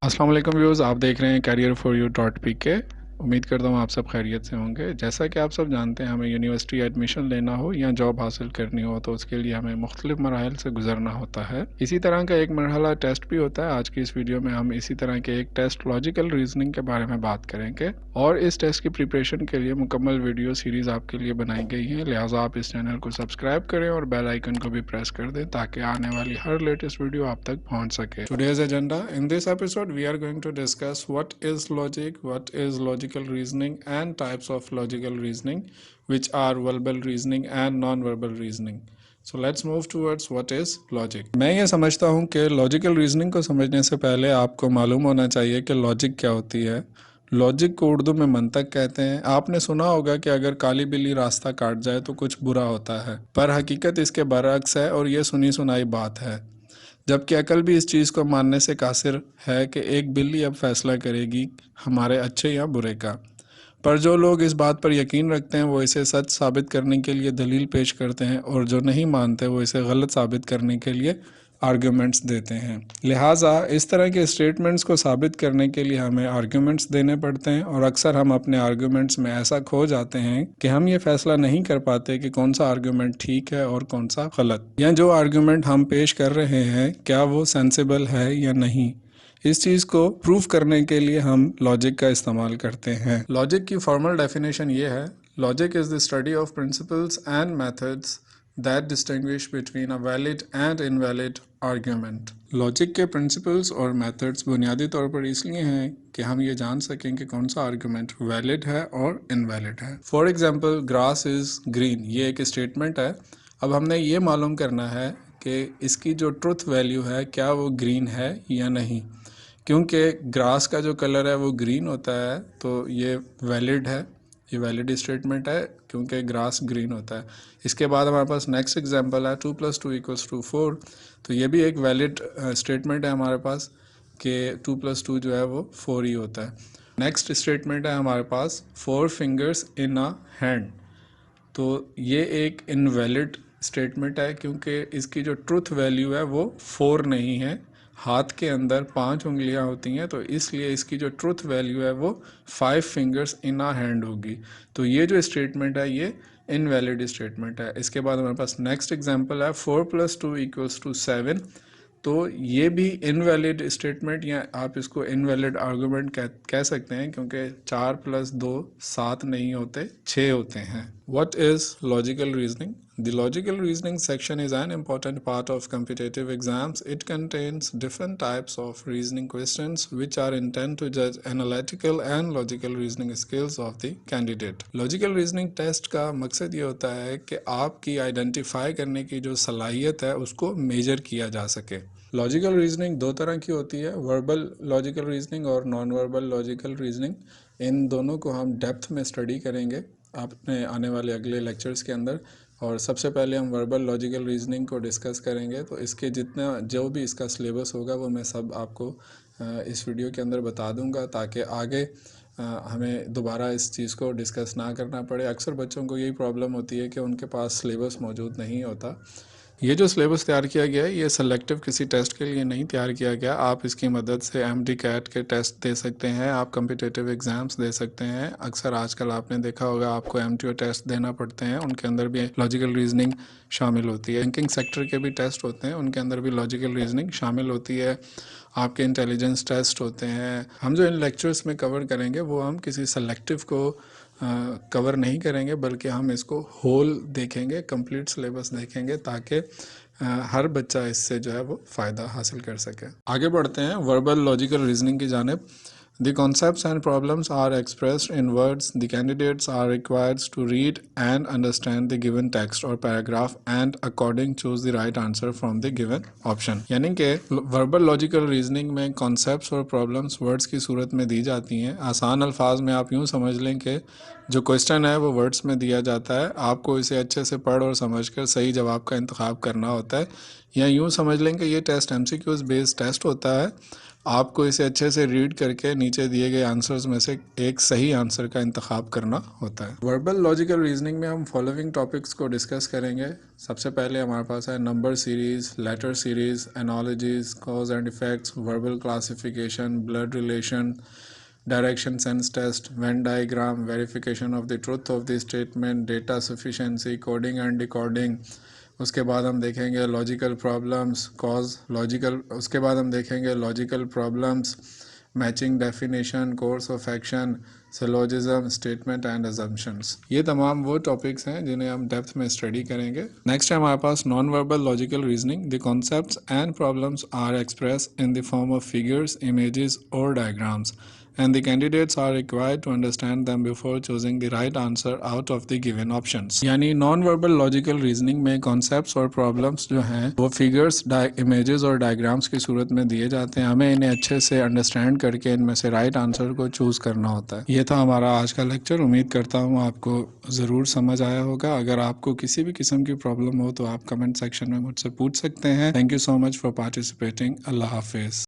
अस्सलाम वालेकुम व्यूज़, आप देख रहे हैं career for you dot P K. उम्मीद करता हूँ आप सब खैरियत से होंगे। जैसा कि आप सब जानते हैं, हमें यूनिवर्सिटी एडमिशन लेना हो या जॉब हासिल करनी हो तो उसके लिए हमें मुख्तलिफ मराहल से गुजरना होता है। इसी तरह का एक मरहला टेस्ट भी होता है। आज की इस वीडियो में हम इसी तरह के एक टेस्ट लॉजिकल रीजनिंग के बारे में बात करेंगे और इस टेस्ट की प्रिपरेशन के लिए मुकम्मल वीडियो सीरीज़ आपके लिए बनाई गई है। लिहाजा आप इस चैनल को सब्सक्राइब करें और बेल आइकन को भी प्रेस कर दें ताकि आने वाली हर लेटेस्ट वीडियो आप तक पहुंच सके। Today's agenda: in this episode we are going to discuss what is logic, what is logical reasoning and types of logical reasoning which are verbal reasoning and non-verbal reasoning. So let's move towards what is logic. मैं ये समझता हूँ कि logical reasoning को समझने से पहले आपको मालूम होना चाहिए कि लॉजिक क्या होती है। लॉजिक को उर्दू में मंतक कहते हैं। आपने सुना होगा कि अगर काली बिल्ली रास्ता काट जाए तो कुछ बुरा होता है, पर हकीकत इसके बरअक्स है और ये सुनी सुनाई बात है। जबकि अकल भी इस चीज़ को मानने से कासिर है कि एक बिल्ली अब फैसला करेगी हमारे अच्छे या बुरे का। पर जो लोग इस बात पर यकीन रखते हैं वो इसे सच साबित करने के लिए दलील पेश करते हैं, और जो नहीं मानते वो इसे गलत साबित करने के लिए आर्ग्यूमेंट्स देते हैं। लिहाजा इस तरह के स्टेटमेंट्स को साबित करने के लिए हमें आर्ग्यूमेंट्स देने पड़ते हैं, और अक्सर हम अपने आर्ग्यूमेंट्स में ऐसा खो जाते हैं कि हम ये फैसला नहीं कर पाते कि कौन सा आर्ग्यूमेंट ठीक है और कौन सा गलत, या जो आर्ग्यूमेंट हम पेश कर रहे हैं क्या वो सेंसिबल है या नहीं। इस चीज़ को प्रूव करने के लिए हम लॉजिक का इस्तेमाल करते हैं। लॉजिक की फॉर्मल डेफिनेशन ये है: logic is the study of principles and methods that distinguish between a valid and invalid argument. Logic के प्रिंसिपल्स और मेथड्स बुनियादी तौर पर इसलिए हैं कि हम ये जान सकें कि कौन सा आर्ग्यूमेंट वैलिड है और इनवैलिड है। For example, grass is green, ये एक स्टेटमेंट है। अब हमने ये मालूम करना है कि इसकी जो ट्रुथ वैल्यू है क्या वो ग्रीन है या नहीं। क्योंकि ग्रास का जो कलर है वो ग्रीन होता है तो ये वैलिड है, ये वैलिड स्टेटमेंट है क्योंकि ग्रास ग्रीन होता है। इसके बाद हमारे पास नेक्स्ट एग्जांपल है 2 + 2 = 4। तो ये भी एक वैलिड स्टेटमेंट है हमारे पास कि 2 + 2 जो है वो 4 ही होता है। नेक्स्ट स्टेटमेंट है हमारे पास 4 फिंगर्स इन अ हैंड। तो ये एक इनवैलिड स्टेटमेंट है क्योंकि इसकी जो ट्रुथ वैल्यू है वो 4 नहीं है। हाथ के अंदर 5 उंगलियां होती हैं, तो इसलिए इसकी जो ट्रुथ वैल्यू है वो 5 फिंगर्स इन आ हैंड होगी। तो ये जो स्टेटमेंट है ये इनवैलिड स्टेटमेंट है। इसके बाद हमारे पास नेक्स्ट एग्जांपल है 4 + 2 = 7। तो ये भी इनवैलिड स्टेटमेंट, या आप इसको इनवैलिड आर्गूमेंट कह सकते हैं क्योंकि 4 + 2 7 नहीं होते, 6 होते हैं। What is logical reasoning? The logical reasoning section is an important part of competitive exams. It contains different types of reasoning questions which are intended to judge analytical and logical reasoning skills of the candidate. Logical reasoning test का मकसद ये होता है कि आपकी identify करने की जो सलाहियत है उसको मेजर किया जा सके। लॉजिकल रीजनिंग दो तरह की होती है, वर्बल लॉजिकल रीजनिंग और नॉन वर्बल लॉजिकल रीजनिंग। इन दोनों को हम डेप्थ में स्टडी करेंगे अपने आने वाले अगले लेक्चर्स के अंदर। और सबसे पहले हम वर्बल लॉजिकल रीजनिंग को डिस्कस करेंगे। तो इसके जितना जो भी इसका सिलेबस होगा वो मैं सब आपको इस वीडियो के अंदर बता दूंगा ताकि आगे हमें दोबारा इस चीज़ को डिस्कस ना करना पड़े। अक्सर बच्चों को यही प्रॉब्लम होती है कि उनके पास सिलेबस मौजूद नहीं होता। ये जो सिलेबस तैयार किया गया है ये सेलेक्टिव किसी टेस्ट के लिए नहीं तैयार किया गया। आप इसकी मदद से एमडी कैट के टेस्ट दे सकते हैं, आप कम्पिटिटिव एग्ज़ाम्स दे सकते हैं। अक्सर आजकल आपने देखा होगा आपको एमटीओ टेस्ट देना पड़ते हैं, उनके अंदर भी लॉजिकल रीजनिंग शामिल होती है। बैंकिंग सेक्टर के भी टेस्ट होते हैं, उनके अंदर भी लॉजिकल रीजनिंग शामिल होती है। आपके इंटेलिजेंस टेस्ट होते हैं। हम जो इन लेक्चर्स में कवर करेंगे वो हम किसी सेलेक्टिव को कवर नहीं करेंगे, बल्कि हम इसको होल देखेंगे, कंप्लीट सिलेबस देखेंगे ताकि हर बच्चा इससे जो है वो फ़ायदा हासिल कर सके। आगे बढ़ते हैं वर्बल लॉजिकल रीजनिंग की जानिब। The concepts and problems are expressed in words. The candidates are required to read and understand the given text or paragraph and according choose the right answer from the given option. यानी कि verbal logical reasoning में concepts और problems words की सूरत में दी जाती हैं। आसान अल्फाज में आप यूँ समझ लें कि जो क्वेश्चन है वो वर्ड्स में दिया जाता है, आपको इसे अच्छे से पढ़ और समझ कर सही जवाब का इंतखाब करना होता है। या यूँ समझ लें कि ये टेस्ट MCQs बेस्ड टेस्ट होता है। आपको इसे अच्छे से रीड करके नीचे दिए गए आंसर्स में से एक सही आंसर का इंतखाब करना होता है। वर्बल लॉजिकल रीजनिंग में हम फॉलोइंग टॉपिक्स को डिस्कस करेंगे। सबसे पहले हमारे पास है number series, letter series, analogies, cause and effects, verbal classification, blood relation, direction sense test, Venn diagram, verification of the truth of the statement, data sufficiency, coding and decoding. उसके बाद हम देखेंगे लॉजिकल प्रॉब्लम्स, उसके बाद हम देखेंगे logical problems, matching definition, course of action, syllogism, statement and assumptions. ये तमाम वो टॉपिक्स हैं जिन्हें हम डेप्थ में स्टडी करेंगे। नेक्स्ट है हमारे पास non verbal logical reasoning. The concepts and problems are express in the form of figures, images और diagrams and the candidates are required to understand them before choosing the right answer out of the given options। यानी non verbal logical reasoning में concepts और problems जो हैं वो figures, images और diagrams की सूरत में दिए जाते हैं। हमें इन्हें अच्छे से अंडरस्टैंड करके इनमें से राइट आंसर को चूज़ करना होता है। ये था हमारा आज का लेक्चर। उम्मीद करता हूँ आपको ज़रूर समझ आया होगा। अगर आपको किसी भी किस्म की प्रॉब्लम हो तो आप कमेंट सेक्शन में मुझसे पूछ सकते हैं। Thank you so much for participating. अल्लाह हाफिज़।